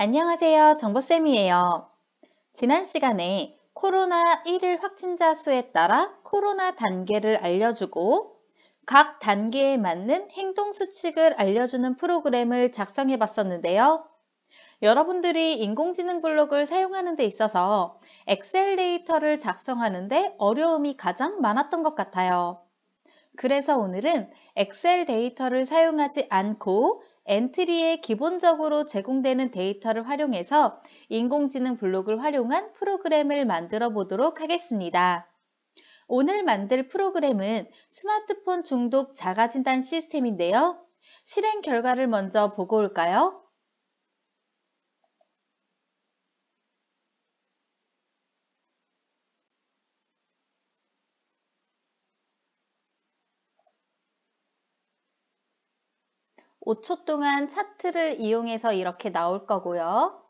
안녕하세요. 정보쌤이에요. 지난 시간에 코로나 1일 확진자 수에 따라 코로나 단계를 알려주고 각 단계에 맞는 행동 수칙을 알려주는 프로그램을 작성해 봤었는데요. 여러분들이 인공지능 블록을 사용하는 데 있어서 엑셀 데이터를 작성하는 데 어려움이 가장 많았던 것 같아요. 그래서 오늘은 엑셀 데이터를 사용하지 않고 엔트리에 기본적으로 제공되는 데이터를 활용해서 인공지능 블록을 활용한 프로그램을 만들어 보도록 하겠습니다. 오늘 만들 프로그램은 스마트폰 중독 자가진단 시스템인데요. 실행 결과를 먼저 보고 올까요? (5초) 동안 차트를 이용해서 이렇게 나올 거고요.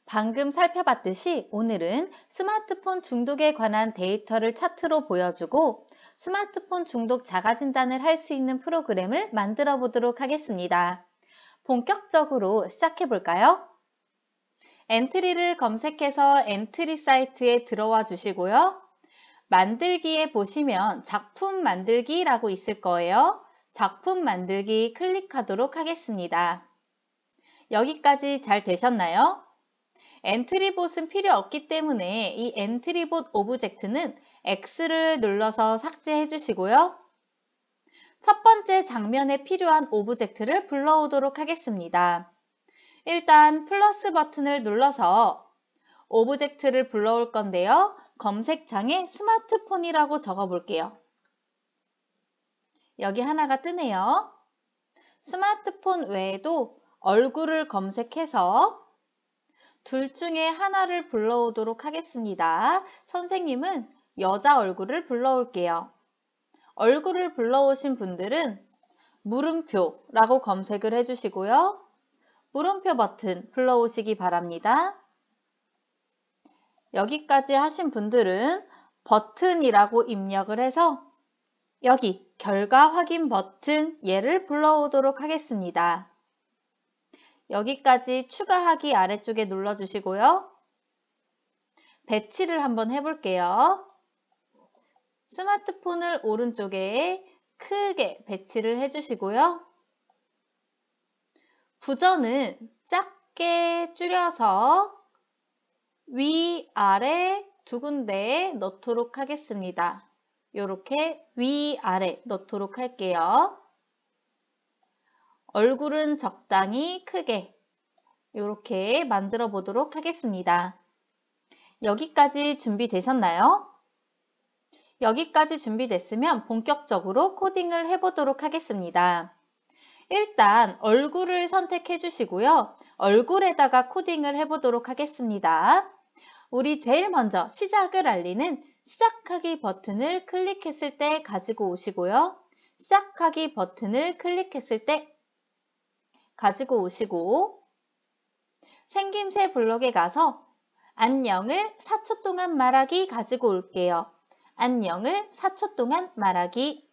방금 살펴봤듯이 오늘은 스마트폰 중독에 관한 데이터를 차트로 보여주고 스마트폰 중독 자가진단을 할 수 있는 프로그램을 만들어 보도록 하겠습니다. 본격적으로 시작해 볼까요? 엔트리를 검색해서 엔트리 사이트에 들어와 주시고요. 만들기에 보시면 작품 만들기라고 있을 거예요. 작품 만들기 클릭하도록 하겠습니다. 여기까지 잘 되셨나요? 엔트리봇은 필요 없기 때문에 이 엔트리봇 오브젝트는 X를 눌러서 삭제해 주시고요. 첫 번째 장면에 필요한 오브젝트를 불러오도록 하겠습니다. 일단 플러스 버튼을 눌러서 오브젝트를 불러올 건데요. 검색창에 스마트폰이라고 적어 볼게요. 여기 하나가 뜨네요. 스마트폰 외에도 얼굴을 검색해서 둘 중에 하나를 불러오도록 하겠습니다. 선생님은 여자 얼굴을 불러올게요. 얼굴을 불러오신 분들은 물음표라고 검색을 해주시고요. 물음표 버튼 불러오시기 바랍니다. 여기까지 하신 분들은 버튼이라고 입력을 해서 여기 결과 확인 버튼 얘를 불러오도록 하겠습니다. 여기까지 추가하기 아래쪽에 눌러주시고요. 배치를 한번 해볼게요. 스마트폰을 오른쪽에 크게 배치를 해주시고요. 부전은 작게 줄여서 위아래 두 군데에 넣도록 하겠습니다. 이렇게 위아래 넣도록 할게요. 얼굴은 적당히 크게 이렇게 만들어 보도록 하겠습니다. 여기까지 준비되셨나요? 여기까지 준비됐으면 본격적으로 코딩을 해보도록 하겠습니다. 일단 얼굴을 선택해 주시고요. 얼굴에다가 코딩을 해보도록 하겠습니다. 우리 제일 먼저 시작을 알리는 시작하기 버튼을 클릭했을 때 가지고 오시고요. 시작하기 버튼을 클릭했을 때 가지고 오시고 생김새 블록에 가서 안녕을 4초 동안 말하기 가지고 올게요. 안녕을 4초 동안 말하기.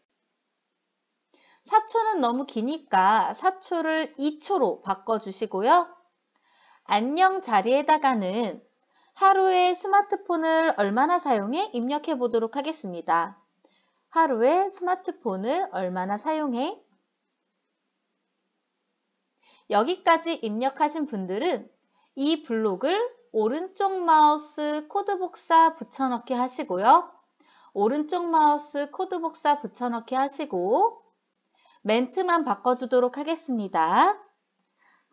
4초는 너무 기니까 4초를 2초로 바꿔주시고요. 안녕 자리에다가는 하루에 스마트폰을 얼마나 사용해 입력해 보도록 하겠습니다. 하루에 스마트폰을 얼마나 사용해? 여기까지 입력하신 분들은 이 블록을 오른쪽 마우스 코드 복사 붙여넣기 하시고요. 오른쪽 마우스 코드 복사 붙여넣기 하시고 멘트만 바꿔주도록 하겠습니다.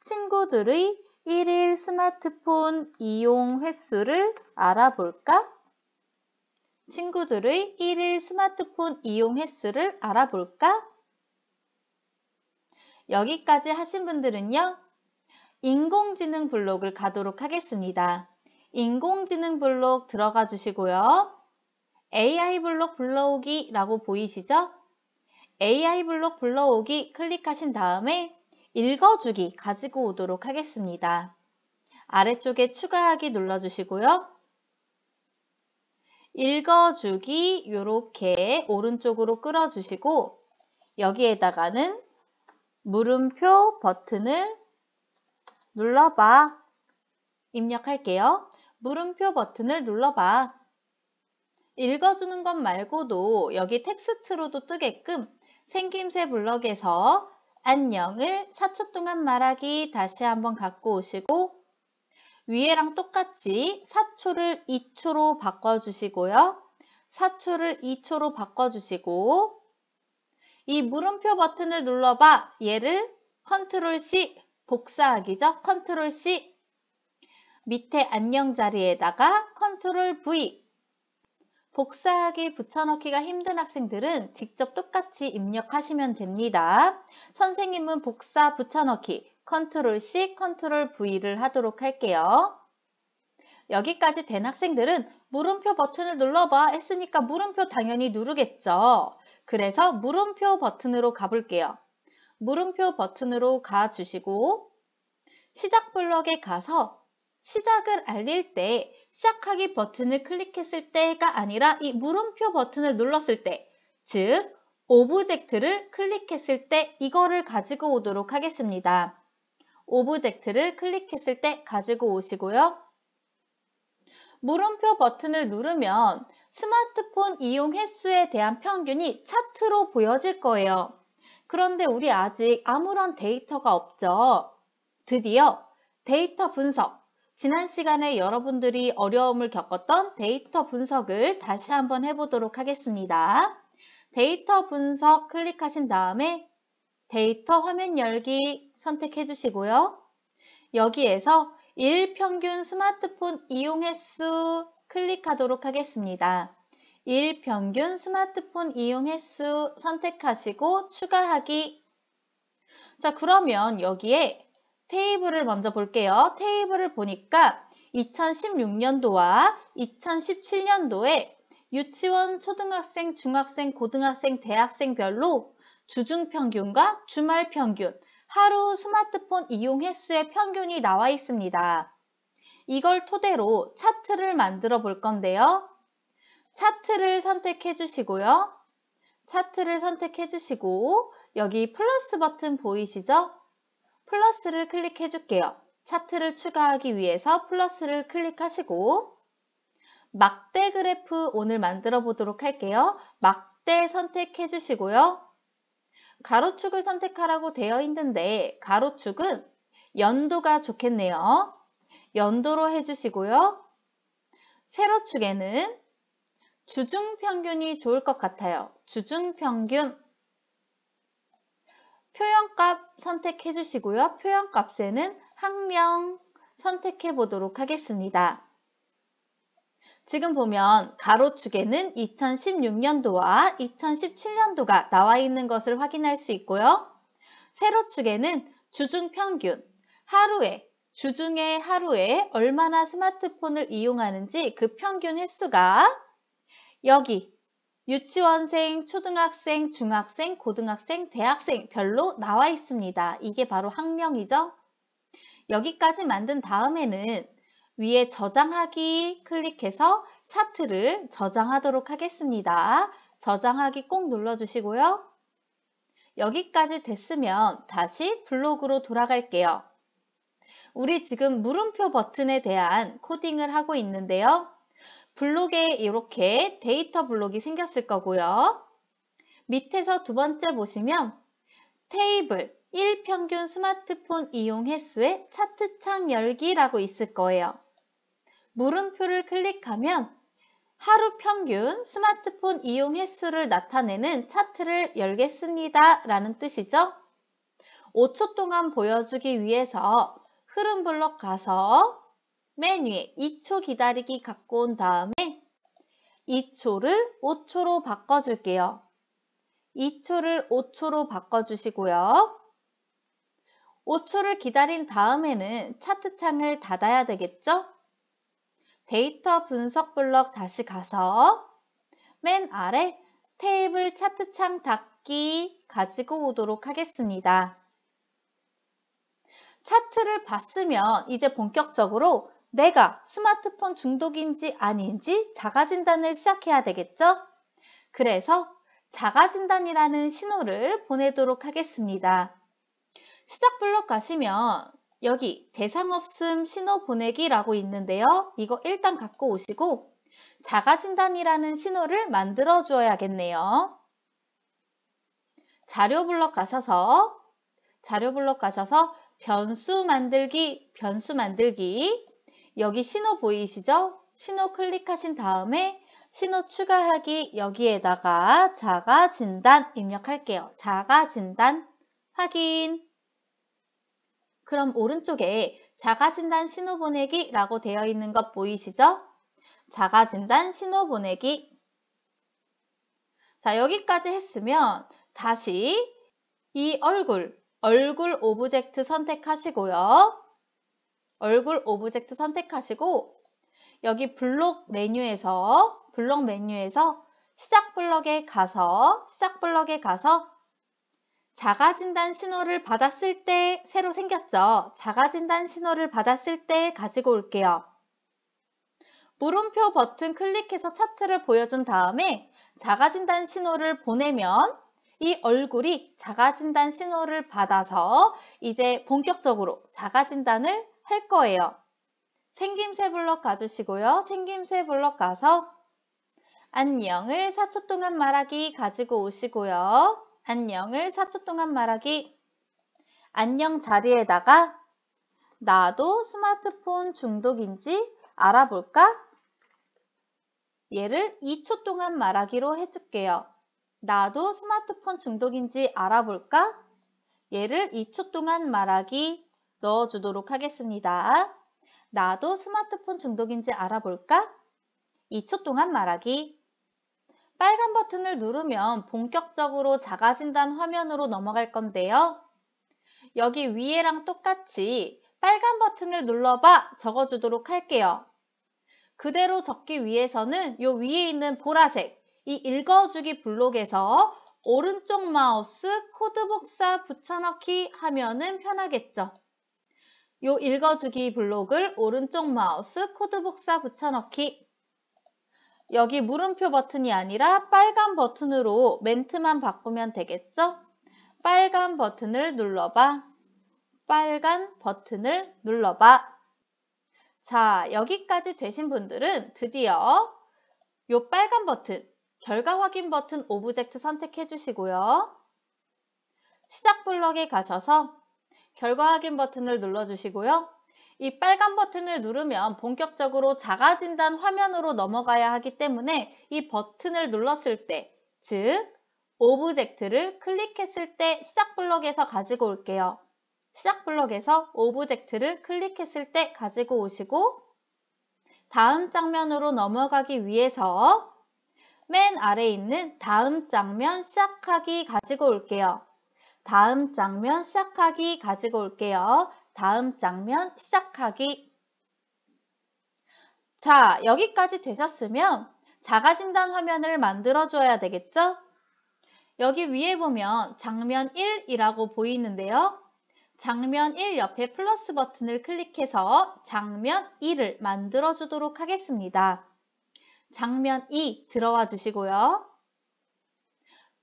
친구들의 1일 스마트폰 이용 횟수를 알아볼까? 친구들의 1일 스마트폰 이용 횟수를 알아볼까? 여기까지 하신 분들은요. 인공지능 블록을 가도록 하겠습니다. 인공지능 블록 들어가 주시고요. AI 블록 불러오기 라고 보이시죠? AI 블록 불러오기 클릭하신 다음에 읽어주기 가지고 오도록 하겠습니다. 아래쪽에 추가하기 눌러주시고요. 읽어주기 이렇게 오른쪽으로 끌어주시고 여기에다가는 물음표 버튼을 눌러봐. 입력할게요. 물음표 버튼을 눌러봐. 읽어주는 것 말고도 여기 텍스트로도 뜨게끔 생김새 블럭에서 안녕을 4초 동안 말하기 다시 한번 갖고 오시고 위에랑 똑같이 4초를 2초로 바꿔주시고요. 4초를 2초로 바꿔주시고 이 물음표 버튼을 눌러봐. 얘를 컨트롤 C 복사하기죠. 컨트롤 C 밑에 안녕 자리에다가 컨트롤 V 복사하기 붙여넣기가 힘든 학생들은 직접 똑같이 입력하시면 됩니다. 선생님은 복사 붙여넣기 컨트롤 C, 컨트롤 V를 하도록 할게요. 여기까지 된 학생들은 물음표 버튼을 눌러봐 했으니까 물음표 당연히 누르겠죠. 그래서 물음표 버튼으로 가볼게요. 물음표 버튼으로 가주시고 시작 블럭에 가서 시작을 알릴 때 시작하기 버튼을 클릭했을 때가 아니라 이 물음표 버튼을 눌렀을 때, 즉 오브젝트를 클릭했을 때 이거를 가지고 오도록 하겠습니다. 오브젝트를 클릭했을 때 가지고 오시고요. 물음표 버튼을 누르면 스마트폰 이용 횟수에 대한 평균이 차트로 보여질 거예요. 그런데 우리 아직 아무런 데이터가 없죠. 드디어 데이터 분석, 지난 시간에 여러분들이 어려움을 겪었던 데이터 분석을 다시 한번 해보도록 하겠습니다. 데이터 분석 클릭하신 다음에 데이터 화면 열기 선택해 주시고요. 여기에서 일평균 스마트폰 이용 횟수 클릭하도록 하겠습니다. 일평균 스마트폰 이용 횟수 선택하시고 추가하기. 자, 그러면 여기에 테이블을 먼저 볼게요. 테이블을 보니까 2016년도와 2017년도에 유치원, 초등학생, 중학생, 고등학생, 대학생별로 주중평균과 주말평균, 하루 스마트폰 이용 횟수의 평균이 나와 있습니다. 이걸 토대로 차트를 만들어 볼 건데요. 차트를 선택해 주시고요. 차트를 선택해 주시고 여기 플러스 버튼 보이시죠? 플러스를 클릭해 줄게요. 차트를 추가하기 위해서 플러스를 클릭하시고 막대 그래프 오늘 만들어 보도록 할게요. 막대 선택해 주시고요. 가로축을 선택하라고 되어 있는데 가로축은 연도가 좋겠네요. 연도로 해주시고요. 세로축에는 주중평균이 좋을 것 같아요. 주중평균. 표현값 선택해 주시고요. 표현값에는 학령 선택해 보도록 하겠습니다. 지금 보면 가로축에는 2016년도와 2017년도가 나와 있는 것을 확인할 수 있고요. 세로축에는 주중평균, 주중에 하루에 얼마나 스마트폰을 이용하는지 그 평균 횟수가 여기 유치원생, 초등학생, 중학생, 고등학생, 대학생 별로 나와 있습니다. 이게 바로 학령이죠. 여기까지 만든 다음에는 위에 저장하기 클릭해서 차트를 저장하도록 하겠습니다. 저장하기 꼭 눌러주시고요. 여기까지 됐으면 다시 블록으로 돌아갈게요. 우리 지금 물음표 버튼에 대한 코딩을 하고 있는데요. 블록에 이렇게 데이터 블록이 생겼을 거고요. 밑에서 두 번째 보시면 테이블 일평균 스마트폰 이용 횟수의 차트창 열기라고 있을 거예요. 물음표를 클릭하면 하루 평균 스마트폰 이용 횟수를 나타내는 차트를 열겠습니다 라는 뜻이죠. 5초 동안 보여주기 위해서 흐름 블록 가서 맨 위에 2초 기다리기 갖고 온 다음에 2초를 5초로 바꿔줄게요. 2초를 5초로 바꿔주시고요. 5초를 기다린 다음에는 차트창을 닫아야 되겠죠? 데이터 분석 블럭 다시 가서 맨 아래 테이블 차트 창 닫기 가지고 오도록 하겠습니다. 차트를 봤으면 이제 본격적으로 내가 스마트폰 중독인지 아닌지 자가진단을 시작해야 되겠죠? 그래서 자가진단이라는 신호를 보내도록 하겠습니다. 시작 블록 가시면 여기 대상 없음 신호 보내기라고 있는데요. 이거 일단 갖고 오시고 자가진단이라는 신호를 만들어 주어야겠네요. 자료 블록 가셔서 변수 만들기 여기 신호 보이시죠? 신호 클릭하신 다음에 신호 추가하기 여기에다가 자가진단 입력할게요. 자가진단 확인. 그럼 오른쪽에 자가진단 신호 보내기라고 되어 있는 것 보이시죠? 자가진단 신호 보내기. 자, 여기까지 했으면 다시 이 얼굴 오브젝트 선택하시고요. 얼굴 오브젝트 선택하시고 여기 블록 메뉴에서 시작 블럭에 가서 자가진단 신호를 받았을 때 새로 생겼죠. 자가진단 신호를 받았을 때 가지고 올게요. 물음표 버튼 클릭해서 차트를 보여준 다음에 자가진단 신호를 보내면 이 얼굴이 자가진단 신호를 받아서 이제 본격적으로 자가진단을 할 거예요. 생김새 블럭 가주시고요. 생김새 블럭 가서 안녕을 4초 동안 말하기 가지고 오시고요. 안녕을 4초 동안 말하기. 안녕 자리에다가 나도 스마트폰 중독인지 알아볼까? 얘를 2초 동안 말하기로 해줄게요. 나도 스마트폰 중독인지 알아볼까? 얘를 2초 동안 말하기 넣어주도록 하겠습니다. 나도 스마트폰 중독인지 알아볼까? 2초 동안 말하기. 빨간 버튼을 누르면 본격적으로 자가진단 화면으로 넘어갈 건데요. 여기 위에랑 똑같이 빨간 버튼을 눌러봐 적어주도록 할게요. 그대로 적기 위해서는 요 위에 있는 보라색 이 읽어주기 블록에서 오른쪽 마우스 코드 복사 붙여넣기 하면은 편하겠죠. 요 읽어주기 블록을 오른쪽 마우스 코드 복사 붙여넣기. 여기 물음표 버튼이 아니라 빨간 버튼으로 멘트만 바꾸면 되겠죠? 빨간 버튼을 눌러봐. 빨간 버튼을 눌러봐. 자, 여기까지 되신 분들은 드디어 요 빨간 버튼, 결과 확인 버튼 오브젝트 선택해 주시고요. 시작 블럭에 가셔서 결과 확인 버튼을 눌러주시고요. 이 빨간 버튼을 누르면 본격적으로 자가진단 화면으로 넘어가야 하기 때문에 이 버튼을 눌렀을 때, 즉 오브젝트를 클릭했을 때 시작 블럭에서 가지고 올게요. 시작 블럭에서 오브젝트를 클릭했을 때 가지고 오시고 다음 장면으로 넘어가기 위해서 맨 아래에 있는 다음 장면 시작하기 가지고 올게요. 다음 장면 시작하기 가지고 올게요. 다음 장면 시작하기. 자, 여기까지 되셨으면 자가진단 화면을 만들어 줘야 되겠죠? 여기 위에 보면 장면 1이라고 보이는데요. 장면 1 옆에 플러스 버튼을 클릭해서 장면 2를 만들어 주도록 하겠습니다. 장면 2 들어와 주시고요.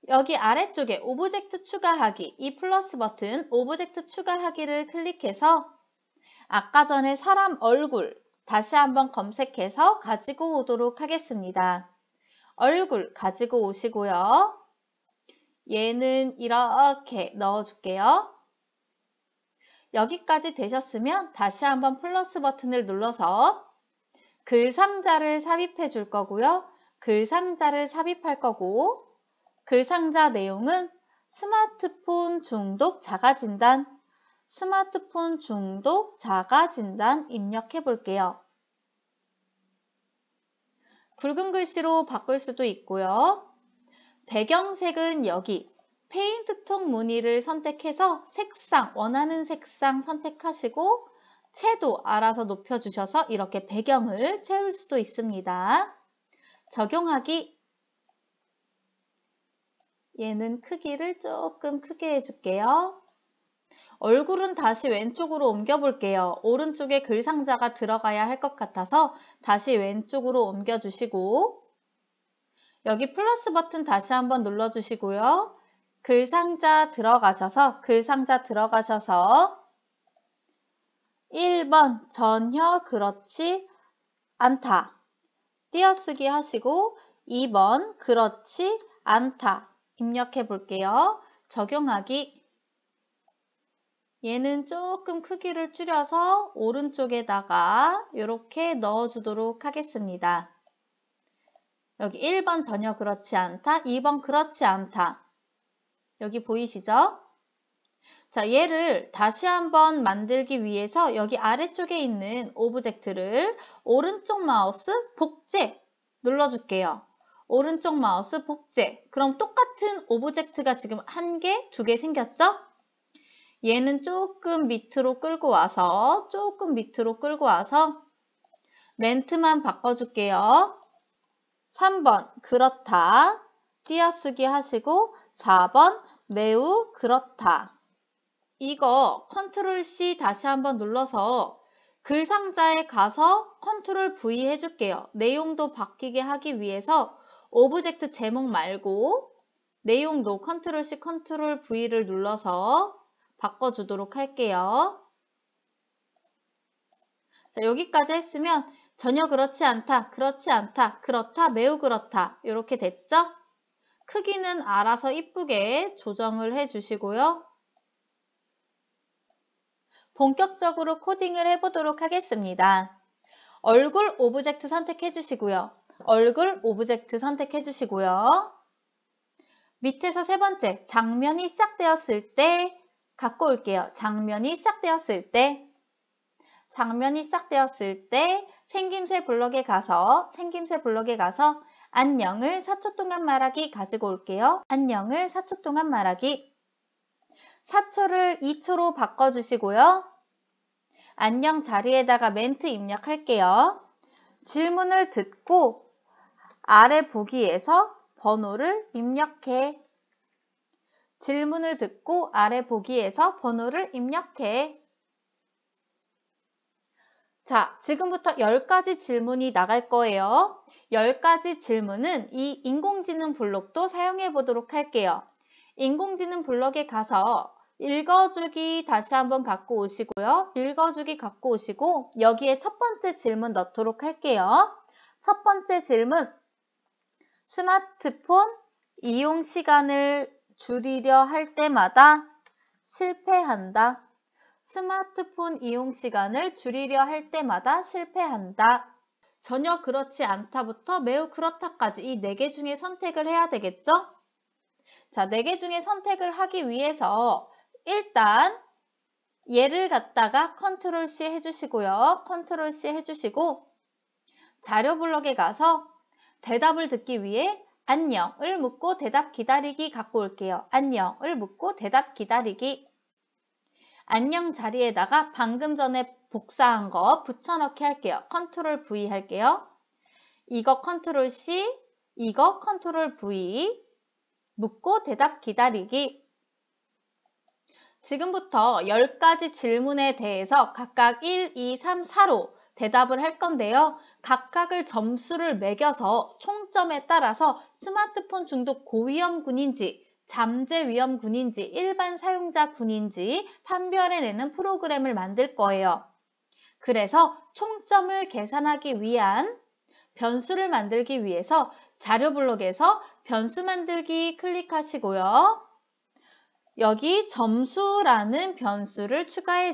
여기 아래쪽에 오브젝트 추가하기, 이 플러스 버튼 오브젝트 추가하기를 클릭해서 아까 전에 사람 얼굴 다시 한번 검색해서 가지고 오도록 하겠습니다. 얼굴 가지고 오시고요. 얘는 이렇게 넣어줄게요. 여기까지 되셨으면 다시 한번 플러스 버튼을 눌러서 글 상자를 삽입해 줄 거고요. 글 상자를 삽입할 거고 글 상자 내용은 스마트폰 중독 자가진단, 스마트폰 중독 자가진단 입력해 볼게요. 굵은 글씨로 바꿀 수도 있고요. 배경색은 여기 페인트통 무늬를 선택해서 색상, 원하는 색상 선택하시고 채도 알아서 높여주셔서 이렇게 배경을 채울 수도 있습니다. 적용하기. 얘는 크기를 조금 크게 해줄게요. 얼굴은 다시 왼쪽으로 옮겨볼게요. 오른쪽에 글 상자가 들어가야 할 것 같아서 다시 왼쪽으로 옮겨주시고 여기 플러스 버튼 다시 한번 눌러주시고요. 글 상자 들어가셔서 1번 전혀 그렇지 않다. 띄어쓰기 하시고 2번 그렇지 않다. 입력해 볼게요. 적용하기. 얘는 조금 크기를 줄여서 오른쪽에다가 이렇게 넣어주도록 하겠습니다. 여기 1번 전혀 그렇지 않다, 2번 그렇지 않다. 여기 보이시죠? 자, 얘를 다시 한번 만들기 위해서 여기 아래쪽에 있는 오브젝트를 오른쪽 마우스 복제 눌러줄게요. 오른쪽 마우스 복제. 그럼 똑같은 오브젝트가 지금 1개, 2개 생겼죠? 얘는 조금 밑으로 끌고 와서 멘트만 바꿔줄게요. 3번 그렇다. 띄어쓰기 하시고 4번 매우 그렇다. 이거 컨트롤 C 다시 한번 눌러서 글 상자에 가서 컨트롤 V 해줄게요. 내용도 바뀌게 하기 위해서 오브젝트 제목 말고 내용도 컨트롤 C, 컨트롤 V를 눌러서 바꿔주도록 할게요. 자, 여기까지 했으면 전혀 그렇지 않다, 그렇지 않다, 그렇다, 매우 그렇다 이렇게 됐죠? 크기는 알아서 이쁘게 조정을 해주시고요. 본격적으로 코딩을 해보도록 하겠습니다. 얼굴 오브젝트 선택해 주시고요. 밑에서 세 번째, 장면이 시작되었을 때 갖고 올게요. 장면이 시작되었을 때 생김새 블럭에 가서 안녕을 4초 동안 말하기 가지고 올게요. 안녕을 4초 동안 말하기. 4초를 2초로 바꿔주시고요. 안녕 자리에다가 멘트 입력할게요. 질문을 듣고 아래 보기에서 번호를 입력해. 자, 지금부터 10가지 질문이 나갈 거예요. 10가지 질문은 이 인공지능 블록도 사용해 보도록 할게요. 인공지능 블록에 가서 읽어주기 다시 한번 갖고 오시고요. 여기에 첫 번째 질문 넣도록 할게요. 첫 번째 질문, 스마트폰 이용 시간을 줄이려 할 때마다 실패한다. 스마트폰 이용 시간을 줄이려 할 때마다 실패한다. 전혀 그렇지 않다부터 매우 그렇다까지 이 4개 중에 선택을 해야 되겠죠? 자, 4개 중에 선택을 하기 위해서 일단 얘를 갖다가 컨트롤 C 해주시고요. 자료 블록에 가서 대답을 듣기 위해 안녕을 묻고 대답 기다리기 갖고 올게요. 안녕을 묻고 대답 기다리기. 안녕 자리에다가 방금 전에 복사한 거 붙여넣기 할게요. 컨트롤 V 할게요. 이거 컨트롤 C, 이거 컨트롤 V. 묻고 대답 기다리기. 지금부터 10가지 질문에 대해서 각각 1, 2, 3, 4로 대답을 할 건데요. 각각을 점수를 매겨서 총점에 따라서 스마트폰 중독 고위험군인지, 잠재 위험군인지, 일반 사용자 군인지 판별해내는 프로그램을 만들 거예요. 그래서 총점을 계산하기 위한 변수를 만들기 위해서 자료 블록에서 변수 만들기 클릭하시고요. 여기 점수라는 변수를 추가해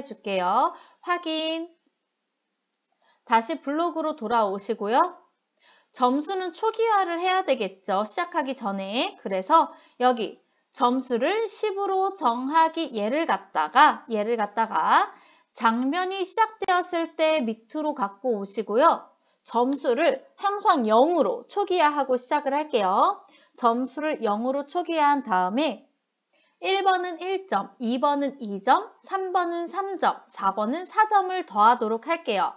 줄게요. 확인. 다시 블록으로 돌아오시고요. 점수는 초기화를 해야 되겠죠. 시작하기 전에. 그래서 여기 점수를 10으로 정하기 얘를 갖다가 장면이 시작되었을 때 밑으로 갖고 오시고요. 점수를 항상 0으로 초기화하고 시작을 할게요. 점수를 0으로 초기화한 다음에 1번은 1점, 2번은 2점, 3번은 3점, 4번은 4점을 더하도록 할게요.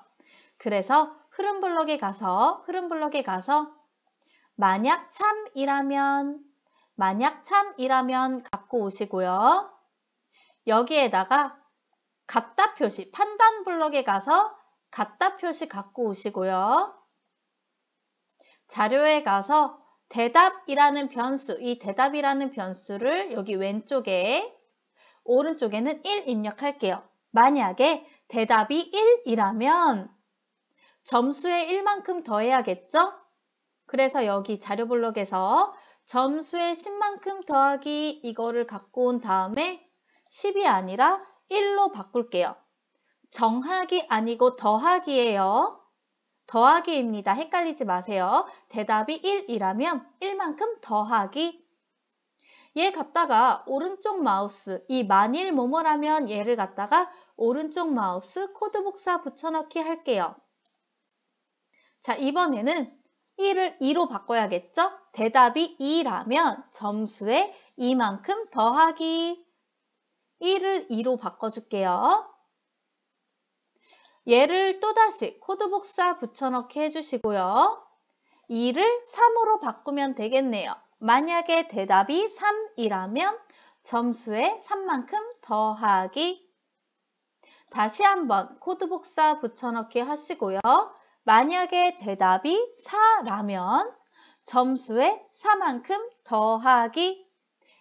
그래서 흐름 블록에 가서 만약 참이라면 갖고 오시고요. 여기에다가 같다 표시, 판단 블록에 가서 같다 표시 갖고 오시고요. 자료에 가서 대답이라는 변수, 이 대답이라는 변수를 여기 왼쪽에, 오른쪽에는 1 입력할게요. 만약에 대답이 1이라면 점수에 1만큼 더해야겠죠? 그래서 여기 자료 블록에서 점수에 10만큼 더하기 이거를 갖고 온 다음에 10이 아니라 1로 바꿀게요. 정하기 아니고 더하기예요. 더하기입니다. 헷갈리지 마세요. 대답이 1이라면 1만큼 더하기. 얘 갖다가 오른쪽 마우스, 이 만일 뭐뭐라면 얘를 갖다가 오른쪽 마우스 코드 복사 붙여넣기 할게요. 자, 이번에는 1을 2로 바꿔야겠죠? 대답이 2라면 점수에 2만큼 더하기. 1을 2로 바꿔줄게요. 얘를 또다시 코드 복사 붙여넣기 해주시고요. 2를 3으로 바꾸면 되겠네요. 만약에 대답이 3이라면 점수에 3만큼 더하기. 다시 한번 코드 복사 붙여넣기 하시고요. 만약에 대답이 4라면 점수에 4만큼 더하기.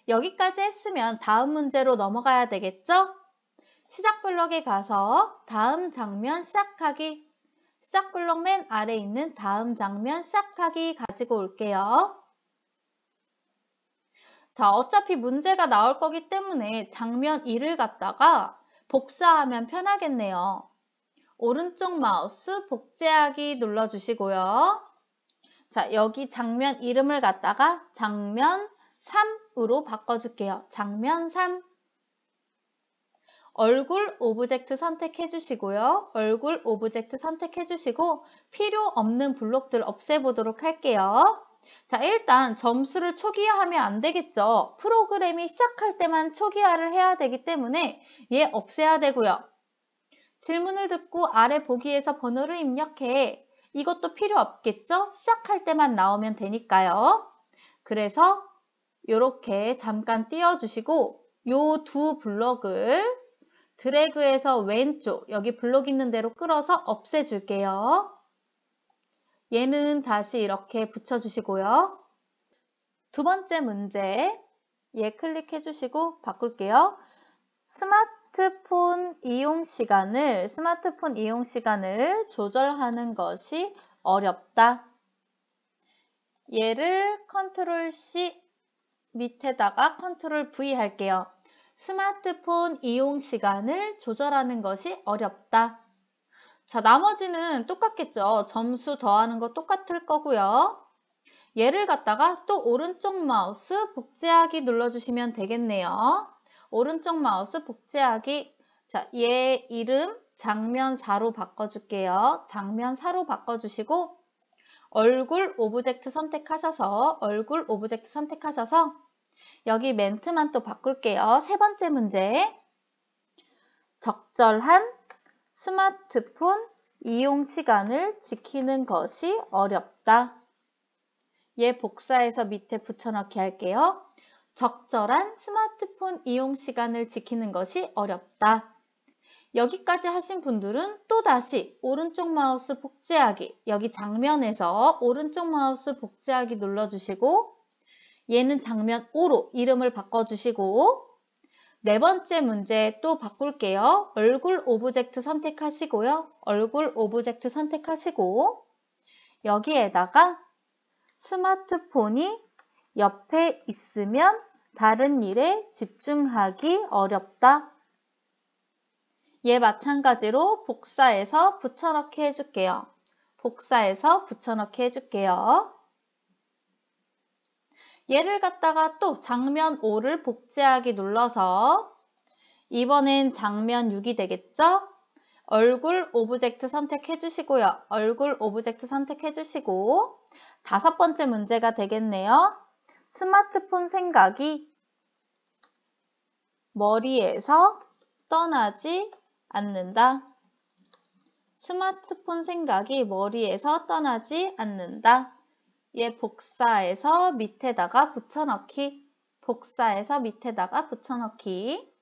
여기까지 했으면 다음 문제로 넘어가야 되겠죠? 시작 블록에 가서 다음 장면 시작하기. 시작 블록 맨 아래에 있는 다음 장면 시작하기 가지고 올게요. 자, 어차피 문제가 나올 거기 때문에 장면 1을 갖다가 복사하면 편하겠네요. 오른쪽 마우스 복제하기 눌러주시고요. 자, 여기 장면 이름을 갖다가 장면 3으로 바꿔줄게요. 장면 3. 얼굴 오브젝트 선택해 주시고요. 얼굴 오브젝트 선택해 주시고 필요 없는 블록들 없애보도록 할게요. 자, 일단 점수를 초기화하면 안 되겠죠. 프로그램이 시작할 때만 초기화를 해야 되기 때문에 얘 없애야 되고요. 질문을 듣고 아래 보기에서 번호를 입력해. 이것도 필요 없겠죠? 시작할 때만 나오면 되니까요. 그래서 이렇게 잠깐 띄워주시고 요 두 블록을 드래그해서 왼쪽, 여기 블록 있는 대로 끌어서 없애줄게요. 얘는 다시 이렇게 붙여주시고요. 두 번째 문제, 얘 클릭해주시고 바꿀게요. 스마트폰 이용 시간을 조절하는 것이 어렵다. 얘를 컨트롤 C 밑에다가 컨트롤 V 할게요. 스마트폰 이용 시간을 조절하는 것이 어렵다. 자, 나머지는 똑같겠죠. 점수 더하는 거 똑같을 거고요. 얘를 갖다가 또 오른쪽 마우스 복제하기 눌러주시면 되겠네요. 오른쪽 마우스 복제하기. 자, 얘 이름 장면 4로 바꿔줄게요. 장면 4로 바꿔주시고 얼굴 오브젝트 선택하셔서 여기 멘트만 또 바꿀게요. 세 번째 문제. 적절한 스마트폰 이용 시간을 지키는 것이 어렵다. 얘 복사해서 밑에 붙여넣기 할게요. 적절한 스마트폰 이용 시간을 지키는 것이 어렵다. 여기까지 하신 분들은 또다시 오른쪽 마우스 복제하기, 여기 장면에서 오른쪽 마우스 복제하기 눌러주시고 얘는 장면 5로 이름을 바꿔주시고 네 번째 문제 또 바꿀게요. 얼굴 오브젝트 선택하시고요. 얼굴 오브젝트 선택하시고 여기에다가 스마트폰이 옆에 있으면 다른 일에 집중하기 어렵다. 얘 마찬가지로 복사해서 붙여넣기 해줄게요. 얘를 갖다가 또 장면 5를 복제하기 눌러서 이번엔 장면 6이 되겠죠? 얼굴 오브젝트 선택해 주시고요. 다섯 번째 문제가 되겠네요. 스마트폰 생각이 머리에서 떠나지 않는다. 스마트폰 생각이 머리에서 떠나지 않는다. 얘 복사해서 밑에다가 붙여넣기. 복사해서 밑에다가 붙여넣기.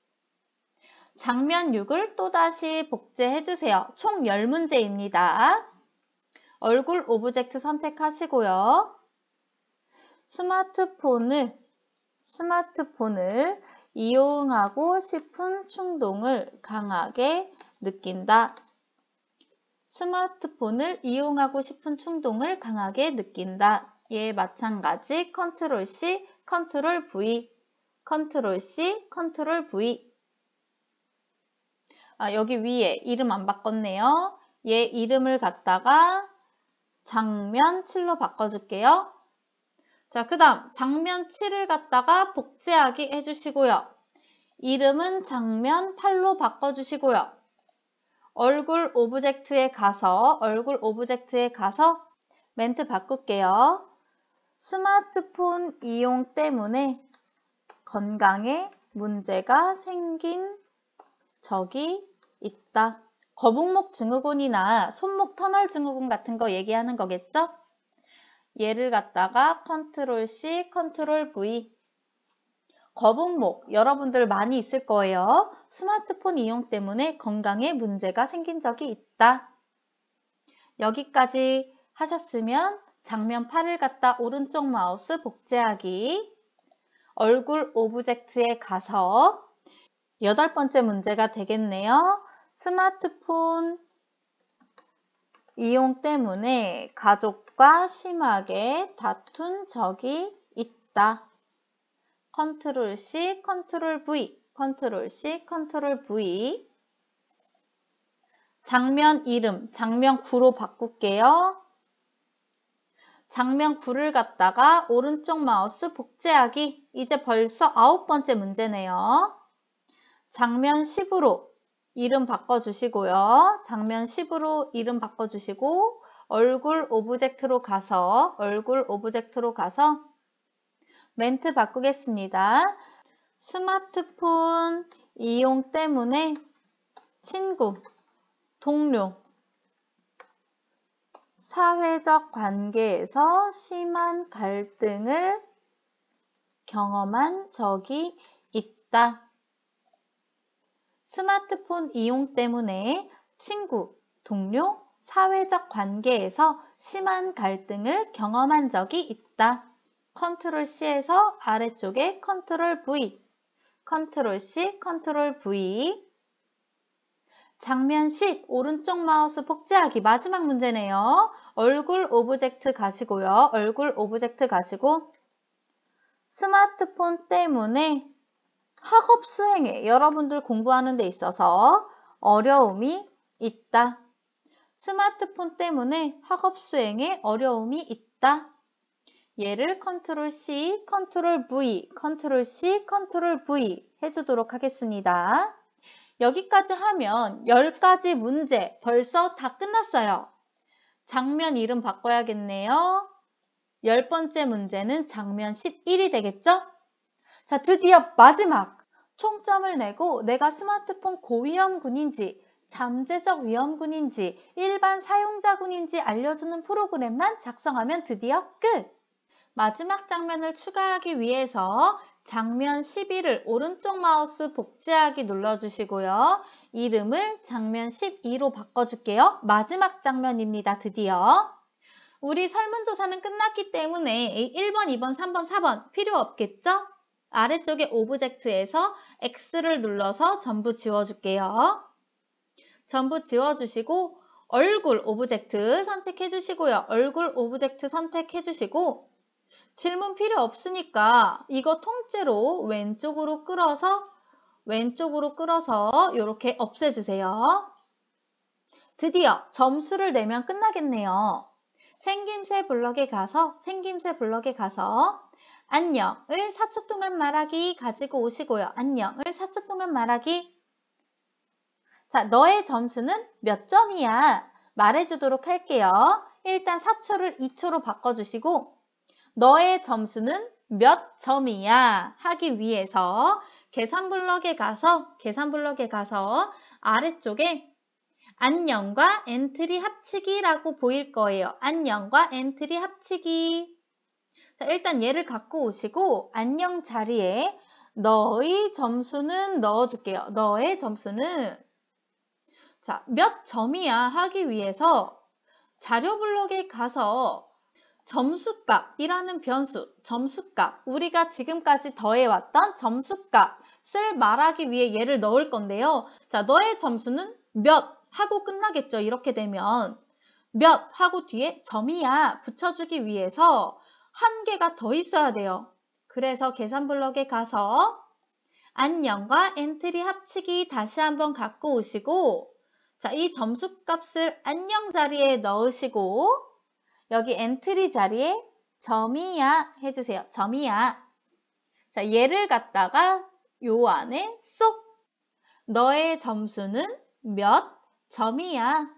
장면 6을 또다시 복제해주세요. 총 10문제입니다. 얼굴 오브젝트 선택하시고요. 스마트폰을 이용하고 싶은 충동을 강하게 느낀다. 스마트폰을 이용하고 싶은 충동을 강하게 느낀다. 얘 마찬가지 컨트롤 C, 컨트롤 V, 컨트롤 C, 컨트롤 V. 여기 위에 이름 안 바꿨네요. 얘 이름을 갖다가 장면 7로 바꿔줄게요. 자, 그 다음 장면 7을 갖다가 복제하기 해주시고요. 이름은 장면 8로 바꿔주시고요. 얼굴 오브젝트에 가서 멘트 바꿀게요. 스마트폰 이용 때문에 건강에 문제가 생긴 적이 있다. 거북목 증후군이나 손목 터널 증후군 같은 거 얘기하는 거겠죠? 얘를 갖다가 컨트롤 C, 컨트롤 V. 거북목 여러분들 많이 있을 거예요. 스마트폰 이용 때문에 건강에 문제가 생긴 적이 있다. 여기까지 하셨으면 장면 8을 갖다 오른쪽 마우스 복제하기. 얼굴 오브젝트에 가서 8번째 문제가 되겠네요. 스마트폰 이용 때문에 가족과 심하게 다툰 적이 있다. 컨트롤 C, 컨트롤 V, 컨트롤 C, 컨트롤 V. 장면 이름, 장면 9로 바꿀게요. 장면 9를 갖다가 오른쪽 마우스 복제하기. 이제 벌써 9번째 문제네요. 장면 10으로 이름 바꿔주시고요. 장면 10으로 이름 바꿔주시고 얼굴 오브젝트로 가서 멘트 바꾸겠습니다. 스마트폰 이용 때문에 친구, 동료, 사회적 관계에서 심한 갈등을 경험한 적이 있다. 스마트폰 이용 때문에 친구, 동료, 사회적 관계에서 심한 갈등을 경험한 적이 있다. 컨트롤 C에서 아래쪽에 컨트롤 V, 컨트롤 C, 컨트롤 V. 장면 10, 오른쪽 마우스 복제하기 마지막 문제네요. 얼굴 오브젝트 가시고요. 얼굴 오브젝트 가시고 스마트폰 때문에 학업 수행에 여러분들 공부하는 데 있어서 어려움이 있다. 스마트폰 때문에 학업 수행에 어려움이 있다. 얘를 컨트롤 C, 컨트롤 V, 컨트롤 C, 컨트롤 V 해주도록 하겠습니다. 여기까지 하면 10가지 문제 벌써 다 끝났어요. 장면 이름 바꿔야겠네요. 10번째 문제는 장면 11이 되겠죠? 자, 드디어 마지막! 총점을 내고 내가 스마트폰 고위험군인지, 잠재적 위험군인지, 일반 사용자군인지 알려주는 프로그램만 작성하면 드디어 끝! 마지막 장면을 추가하기 위해서 장면 11을 오른쪽 마우스 복제하기 눌러주시고요. 이름을 장면 12로 바꿔줄게요. 마지막 장면입니다. 드디어. 우리 설문조사는 끝났기 때문에 1번, 2번, 3번, 4번 필요 없겠죠? 아래쪽에 오브젝트에서 X를 눌러서 전부 지워줄게요. 전부 지워주시고 얼굴 오브젝트 선택해 주시고요. 얼굴 오브젝트 선택해 주시고 질문 필요 없으니까 이거 통째로 왼쪽으로 끌어서 이렇게 없애주세요. 드디어 점수를 내면 끝나겠네요. 생김새 블럭에 가서 안녕을 4초 동안 말하기 가지고 오시고요. 안녕을 4초 동안 말하기. 자, 너의 점수는 몇 점이야? 말해주도록 할게요. 일단 4초를 2초로 바꿔주시고 너의 점수는 몇 점이야? 하기 위해서 계산 블럭에 가서 아래쪽에 안녕과 엔트리 합치기라고 보일 거예요. 안녕과 엔트리 합치기. 자, 일단 얘를 갖고 오시고 안녕 자리에 너의 점수는 넣어줄게요. 너의 점수는 자, 몇 점이야 하기 위해서 자료 블록에 가서 점수값이라는 변수, 점수값, 우리가 지금까지 더해왔던 점수값을 말하기 위해 얘를 넣을 건데요. 자, 너의 점수는 몇 하고 끝나겠죠. 이렇게 되면 몇 하고 뒤에 점이야 붙여주기 위해서 한 개가 더 있어야 돼요. 그래서 계산 블럭에 가서 안녕과 엔트리 합치기 다시 한번 갖고 오시고 자, 이 점수값을 안녕 자리에 넣으시고 여기 엔트리 자리에 점이야 해주세요. 점이야. 자, 얘를 갖다가 요 안에 쏙 너의 점수는 몇 점이야.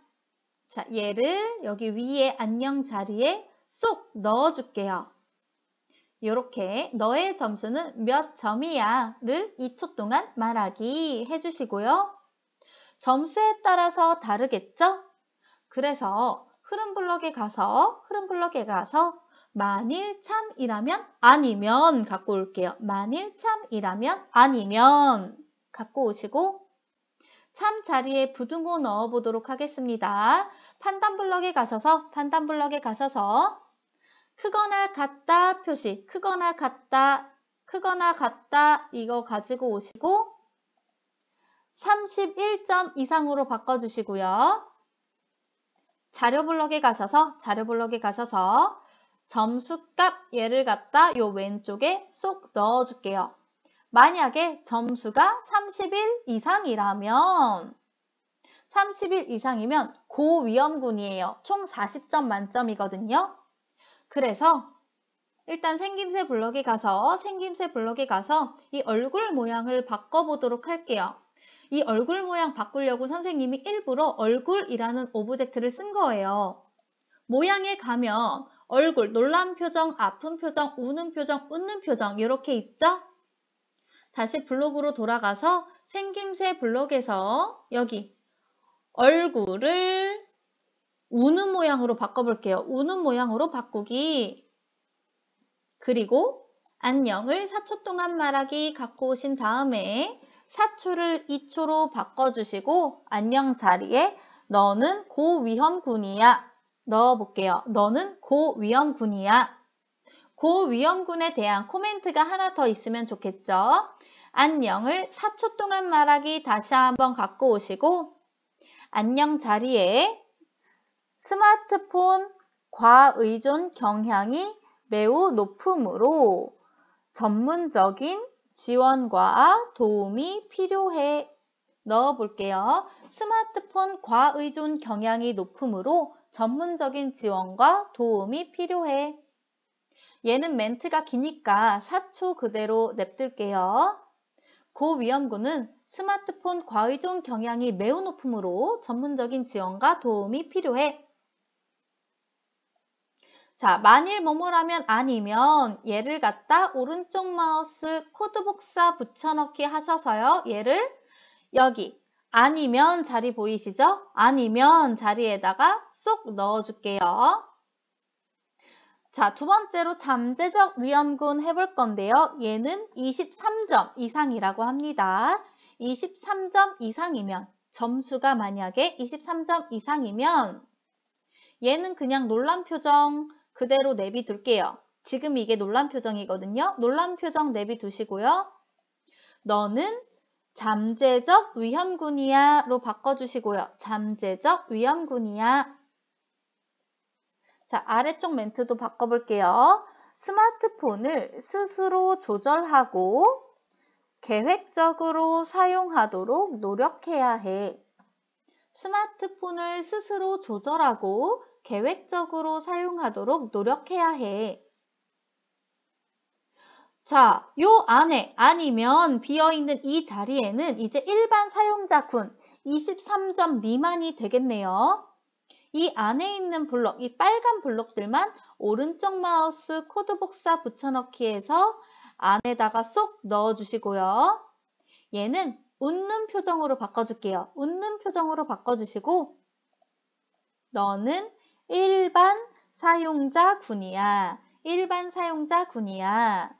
자, 얘를 여기 위에 안녕 자리에 쏙 넣어줄게요. 이렇게 너의 점수는 몇 점이야를 2초 동안 말하기 해주시고요. 점수에 따라서 다르겠죠? 그래서 흐름 블럭에 가서 만일 참이라면 아니면 갖고 올게요. 만일 참이라면 아니면 갖고 오시고 참 자리에 부등호 넣어 보도록 하겠습니다. 판단 블럭에 가셔서 크거나 같다 표시, 크거나 같다 이거 가지고 오시고 31점 이상으로 바꿔주시고요. 자료 블럭에 가셔서 점수값 얘를 갖다 요 왼쪽에 쏙 넣어줄게요. 만약에 점수가 31 이상이면 고위험군이에요. 총 40점 만점이거든요. 그래서 일단 생김새 블럭에 가서 이 얼굴 모양을 바꿔보도록 할게요. 이 얼굴 모양 바꾸려고 선생님이 일부러 얼굴이라는 오브젝트를 쓴 거예요. 모양에 가면 얼굴, 놀란 표정, 아픈 표정, 우는 표정, 웃는 표정 이렇게 있죠? 다시 블록으로 돌아가서 생김새 블록에서 여기 얼굴을 우는 모양으로 바꿔볼게요. 우는 모양으로 바꾸기. 그리고 안녕을 4초 동안 말하기 갖고 오신 다음에 4초를 2초로 바꿔주시고 안녕 자리에 너는 고위험군이야 넣어볼게요. 너는 고위험군이야. 고위험군에 대한 코멘트가 하나 더 있으면 좋겠죠. 안녕을 4초 동안 말하기 다시 한번 갖고 오시고 안녕 자리에 스마트폰 과의존 경향이 매우 높으므로 전문적인 지원과 도움이 필요해 넣어볼게요. 스마트폰 과의존 경향이 높으므로 전문적인 지원과 도움이 필요해. 얘는 멘트가 기니까 4초 그대로 냅둘게요. 고위험군은 스마트폰 과의존 경향이 매우 높으므로 전문적인 지원과 도움이 필요해. 자, 만일 뭐뭐라면 아니면 얘를 갖다 오른쪽 마우스 코드 복사 붙여넣기 하셔서요. 얘를 여기 아니면 자리 보이시죠? 아니면 자리에다가 쏙 넣어줄게요. 자, 두 번째로 잠재적 위험군 해볼 건데요. 얘는 23점 이상이라고 합니다. 23점 이상이면 점수가 만약에 23점 이상이면 얘는 그냥 놀란 표정 그대로 내비둘게요. 지금 이게 놀란 표정이거든요. 놀란 표정 내비두시고요. 너는 잠재적 위험군이야 로 바꿔주시고요. 잠재적 위험군이야. 자, 아래쪽 멘트도 바꿔볼게요. 스마트폰을 스스로 조절하고 계획적으로 사용하도록 노력해야 해. 스마트폰을 스스로 조절하고 계획적으로 사용하도록 노력해야 해. 자, 요 안에 아니면 비어있는 이 자리에는 이제 일반 사용자군 23점 미만이 되겠네요. 이 안에 있는 블록, 이 빨간 블록들만 오른쪽 마우스 코드 복사 붙여넣기 해서 안에다가 쏙 넣어주시고요. 얘는 웃는 표정으로 바꿔줄게요. 웃는 표정으로 바꿔주시고 너는 일반 사용자군이야. 일반 사용자군이야.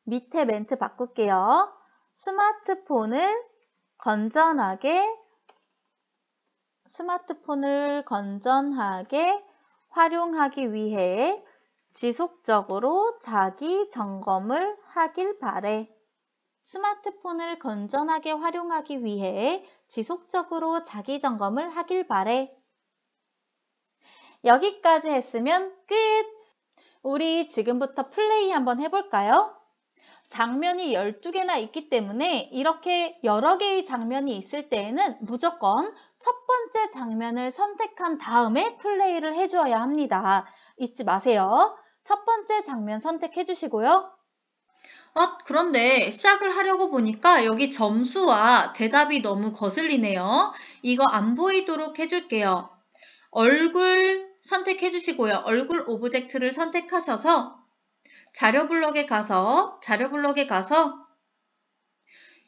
밑에 멘트 바꿀게요. 스마트폰을 건전하게 활용하기 위해 지속적으로 자기 점검을 하길 바래. 스마트폰을 건전하게 활용하기 위해 지속적으로 자기 점검을 하길 바래. 여기까지 했으면 끝! 우리 지금부터 플레이 한번 해볼까요? 장면이 12개나 있기 때문에 이렇게 여러 개의 장면이 있을 때에는 무조건 첫 번째 장면을 선택한 다음에 플레이를 해주어야 합니다. 잊지 마세요. 첫 번째 장면 선택해 주시고요. 그런데 시작을 하려고 보니까 여기 점수와 대답이 너무 거슬리네요. 이거 안 보이도록 해줄게요. 얼굴 선택해 주시고요. 얼굴 오브젝트를 선택하셔서 자료 블록에 가서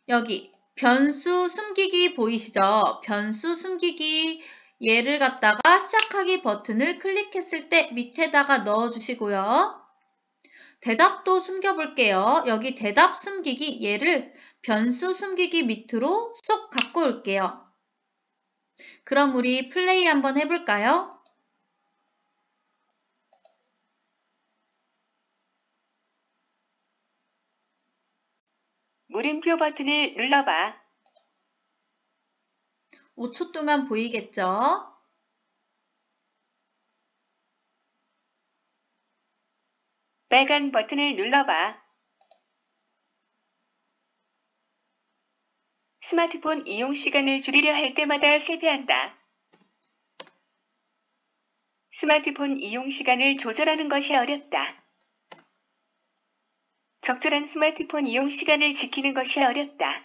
여기 변수 숨기기 보이시죠? 변수 숨기기 얘를 갖다가 시작하기 버튼을 클릭했을 때 밑에다가 넣어주시고요. 대답도 숨겨볼게요. 여기 대답 숨기기 얘를 변수 숨기기 밑으로 쏙 갖고 올게요. 그럼 우리 플레이 한번 해볼까요? 물음표 버튼을 눌러봐. 5초 동안 보이겠죠? 빨간 버튼을 눌러봐. 스마트폰 이용 시간을 줄이려 할 때마다 실패한다. 스마트폰 이용 시간을 조절하는 것이 어렵다. 적절한 스마트폰 이용 시간을 지키는 것이 어렵다.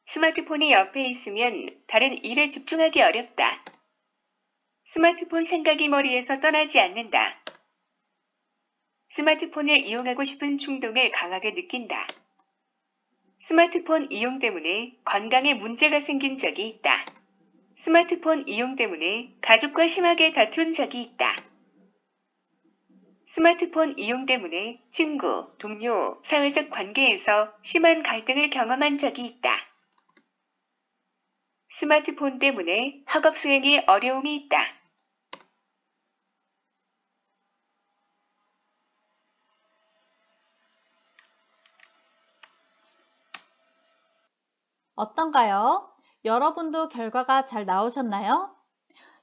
스마트폰이 옆에 있으면 다른 일에 집중하기 어렵다. 스마트폰 생각이 머리에서 떠나지 않는다. 스마트폰을 이용하고 싶은 충동을 강하게 느낀다. 스마트폰 이용 때문에 건강에 문제가 생긴 적이 있다. 스마트폰 이용 때문에 가족과 심하게 다툰 적이 있다. 스마트폰 이용 때문에 친구, 동료, 사회적 관계에서 심한 갈등을 경험한 적이 있다. 스마트폰 때문에 학업 수행에 어려움이 있다. 어떤가요? 여러분도 결과가 잘 나오셨나요?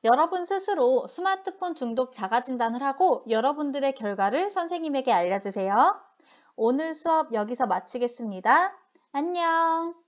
여러분 스스로 스마트폰 중독 자가 진단을 하고 여러분들의 결과를 선생님에게 알려주세요. 오늘 수업 여기서 마치겠습니다. 안녕!